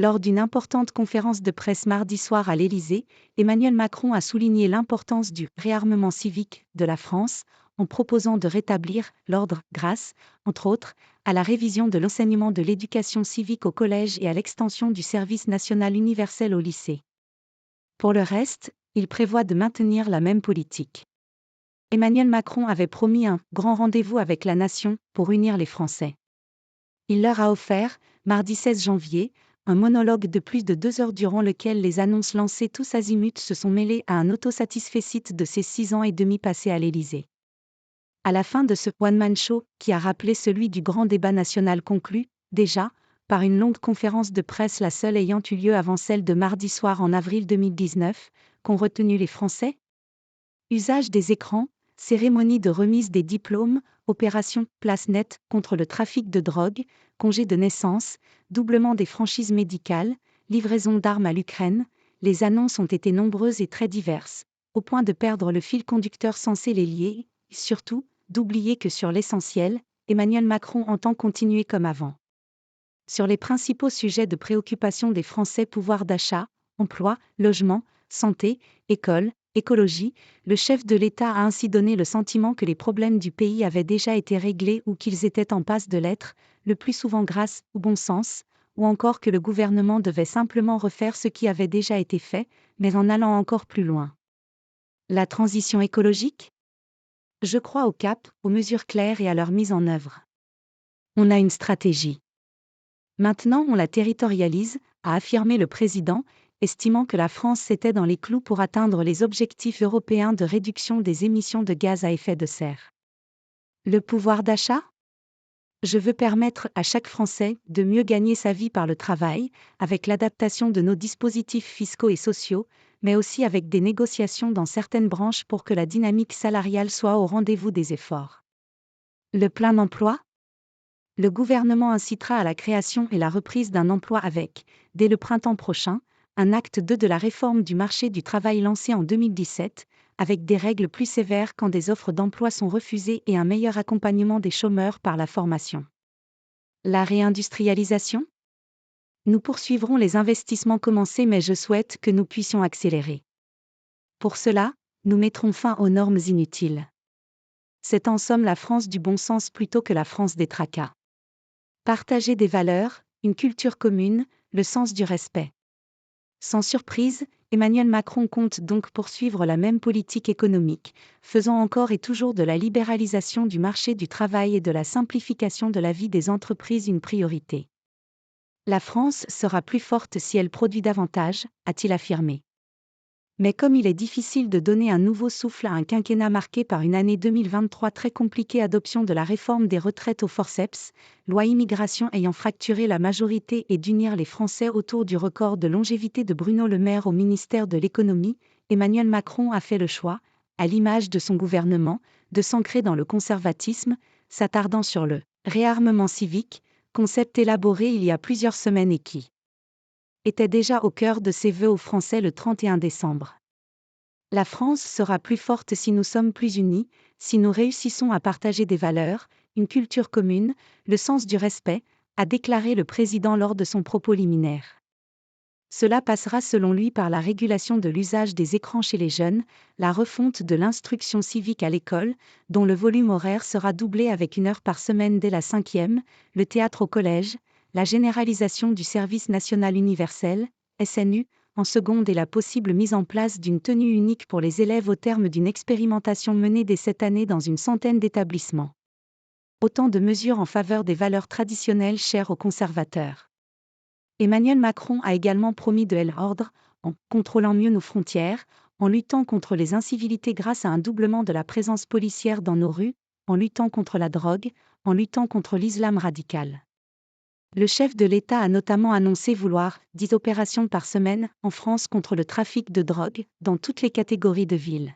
Lors d'une importante conférence de presse mardi soir à l'Élysée, Emmanuel Macron a souligné l'importance du réarmement civique de la France, en proposant de rétablir l'ordre grâce, entre autres, à la révision de l'enseignement de l'éducation civique au collège et à l'extension du service national universel au lycée. Pour le reste, il prévoit de maintenir la même politique. Emmanuel Macron avait promis un grand rendez-vous avec la nation pour unir les Français. Il leur a offert, mardi 16 janvier, un monologue de plus de 2 heures durant lequel les annonces lancées tous azimuts se sont mêlées à un autosatisfait de ses 6 ans et demi passés à l'Élysée. À la fin de ce one-man show, qui a rappelé celui du grand débat national conclu, déjà, par une longue conférence de presse, la seule ayant eu lieu avant celle de mardi soir en avril 2019, qu'ont retenu les Français ? Usage des écrans, cérémonie de remise des diplômes, opération Place Nette contre le trafic de drogue, congé de naissance, doublement des franchises médicales, livraison d'armes à l'Ukraine, les annonces ont été nombreuses et très diverses, au point de perdre le fil conducteur censé les lier, et surtout, d'oublier que sur l'essentiel, Emmanuel Macron entend continuer comme avant. Sur les principaux sujets de préoccupation des Français, pouvoir d'achat, emploi, logement, santé, école, écologie, le chef de l'État a ainsi donné le sentiment que les problèmes du pays avaient déjà été réglés ou qu'ils étaient en passe de l'être, le plus souvent grâce au bon sens, ou encore que le gouvernement devait simplement refaire ce qui avait déjà été fait, mais en allant encore plus loin. La transition écologique ? Je crois au cap, aux mesures claires et à leur mise en œuvre. On a une stratégie. Maintenant on la territorialise, a affirmé le président, estimant que la France était dans les clous pour atteindre les objectifs européens de réduction des émissions de gaz à effet de serre. Le pouvoir d'achat ? Je veux permettre à chaque Français de mieux gagner sa vie par le travail, avec l'adaptation de nos dispositifs fiscaux et sociaux, mais aussi avec des négociations dans certaines branches pour que la dynamique salariale soit au rendez-vous des efforts. Le plein emploi ? Le gouvernement incitera à la création et la reprise d'un emploi avec, dès le printemps prochain, un acte 2 de la réforme du marché du travail lancé en 2017, avec des règles plus sévères quand des offres d'emploi sont refusées et un meilleur accompagnement des chômeurs par la formation. La réindustrialisation ? Nous poursuivrons les investissements commencés, mais je souhaite que nous puissions accélérer. Pour cela, nous mettrons fin aux normes inutiles. C'est en somme la France du bon sens plutôt que la France des tracas. Partager des valeurs, une culture commune, le sens du respect. Sans surprise, Emmanuel Macron compte donc poursuivre la même politique économique, faisant encore et toujours de la libéralisation du marché du travail et de la simplification de la vie des entreprises une priorité. La France sera plus forte si elle produit davantage, a-t-il affirmé. Mais comme il est difficile de donner un nouveau souffle à un quinquennat marqué par une année 2023 très compliquée, adoption de la réforme des retraites au forceps, loi immigration ayant fracturé la majorité et d'unir les Français autour du record de longévité de Bruno Le Maire au ministère de l'économie, Emmanuel Macron a fait le choix, à l'image de son gouvernement, de s'ancrer dans le conservatisme, s'attardant sur le réarmement civique, concept élaboré il y a plusieurs semaines et qui était déjà au cœur de ses vœux aux Français le 31 décembre. La France sera plus forte si nous sommes plus unis, si nous réussissons à partager des valeurs, une culture commune, le sens du respect, a déclaré le président lors de son propos liminaire. Cela passera selon lui par la régulation de l'usage des écrans chez les jeunes, la refonte de l'instruction civique à l'école, dont le volume horaire sera doublé avec 1 heure par semaine dès la 5e, le théâtre au collège, la généralisation du service national universel, SNU, en seconde et la possible mise en place d'une tenue unique pour les élèves au terme d'une expérimentation menée dès cette année dans une centaine d'établissements. Autant de mesures en faveur des valeurs traditionnelles chères aux conservateurs. Emmanuel Macron a également promis de l'ordre, en contrôlant mieux nos frontières, en luttant contre les incivilités grâce à un doublement de la présence policière dans nos rues, en luttant contre la drogue, en luttant contre l'islam radical. Le chef de l'État a notamment annoncé vouloir 10 opérations par semaine en France contre le trafic de drogue, dans toutes les catégories de villes.